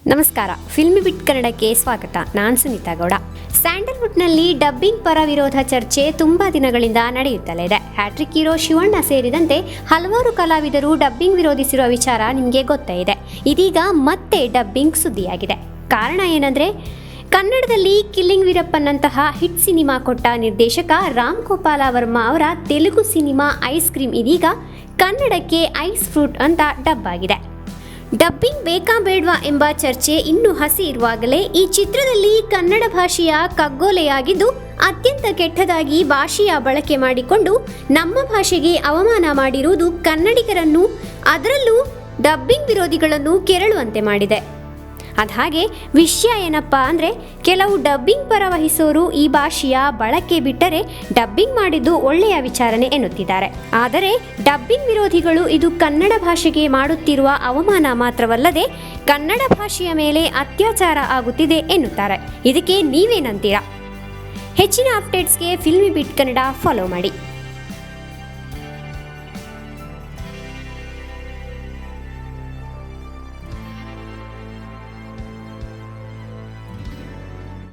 ನಮಸ್ಕಾರ, ಫಿಲ್ಮಿ ಬಿಟ್ ಕನ್ನಡಕ್ಕೆ ಸ್ವಾಗತ. ನಾನು ಸುನೀತಾ ಗೌಡ. ಸ್ಯಾಂಡಲ್ವುಡ್ನಲ್ಲಿ ಡಬ್ಬಿಂಗ್ ಪರ ವಿರೋಧ ಚರ್ಚೆ ತುಂಬಾ ದಿನಗಳಿಂದ ನಡೆಯುತ್ತಲೇ ಇದೆ. ಹ್ಯಾಟ್ರಿಕ್ ಹೀರೋ ಶಿವಣ್ಣ ಸೇರಿದಂತೆ ಹಲವಾರು ಕಲಾವಿದರು ಡಬ್ಬಿಂಗ್ ವಿರೋಧಿಸಿರುವ ವಿಚಾರ ನಿಮಗೆ ಗೊತ್ತೇ ಇದೆ. ಇದೀಗ ಮತ್ತೆ ಡಬ್ಬಿಂಗ್ ಸುದ್ದಿಯಾಗಿದೆ. ಕಾರಣ ಏನಂದ್ರೆ, ಕನ್ನಡದಲ್ಲಿ ಕಿಲ್ಲಿಂಗ್ ವೀರಪ್ಪನ್ನಂತಹ ಹಿಟ್ ಸಿನಿಮಾ ಕೊಟ್ಟ ನಿರ್ದೇಶಕ ರಾಮ್ ಗೋಪಾಲ ವರ್ಮಾ ಅವರ ತೆಲುಗು ಸಿನಿಮಾ ಐಸ್ ಕ್ರೀಮ್ ಇದೀಗ ಕನ್ನಡಕ್ಕೆ ಐಸ್ ಫ್ರೂಟ್ ಅಂತ ಡಬ್ ಆಗಿದೆ. ಡಬ್ಬಿಂಗ್ ಬೇಕಾ ಬೇಡ್ವಾ ಎಂಬ ಚರ್ಚೆ ಇನ್ನೂ ಹಸಿ ಇರುವಾಗಲೇ ಈ ಚಿತ್ರದಲ್ಲಿ ಕನ್ನಡ ಭಾಷೆಯ ಕಗ್ಗೊಲೆಯಾಗಿದ್ದು ಅತ್ಯಂತ ಕೆಟ್ಟದಾಗಿ ಭಾಷೆಯ ಬಳಕೆ ಮಾಡಿಕೊಂಡು ನಮ್ಮ ಭಾಷೆಗೆ ಅವಮಾನ ಮಾಡಿರುವುದು ಕನ್ನಡಿಗರನ್ನು, ಅದರಲ್ಲೂ ಡಬ್ಬಿಂಗ್ ವಿರೋಧಿಗಳನ್ನು ಕೆರಳುವಂತೆ ಮಾಡಿದೆ. ಅದ್ಹಾಗೆ ವಿಷಯ ಏನಪ್ಪಾ ಅಂದರೆ, ಕೆಲವು ಡಬ್ಬಿಂಗ್ ಪರ ವಹಿಸೋರು ಈ ಭಾಷೆಯ ಬಳಕೆ ಬಿಟ್ಟರೆ ಡಬ್ಬಿಂಗ್ ಮಾಡಿದ್ದು ಒಳ್ಳೆಯ ವಿಚಾರಣೆ ಎನ್ನುತ್ತಿದ್ದಾರೆ. ಆದರೆ ಡಬ್ಬಿಂಗ್ ವಿರೋಧಿಗಳು ಇದು ಕನ್ನಡ ಭಾಷೆಗೆ ಮಾಡುತ್ತಿರುವ ಅವಮಾನ ಮಾತ್ರವಲ್ಲದೆ ಕನ್ನಡ ಭಾಷೆಯ ಮೇಲೆ ಅತ್ಯಾಚಾರ ಆಗುತ್ತಿದೆ ಎನ್ನುತ್ತಾರೆ. ಇದಕ್ಕೆ ನೀವೇನಂತೀರಾ? ಹೆಚ್ಚಿನ ಅಪ್ಡೇಟ್ಸ್ಗೆ ಫಿಲ್ಮಿ ಬಿಟ್ ಕನ್ನಡ ಫಾಲೋ ಮಾಡಿ.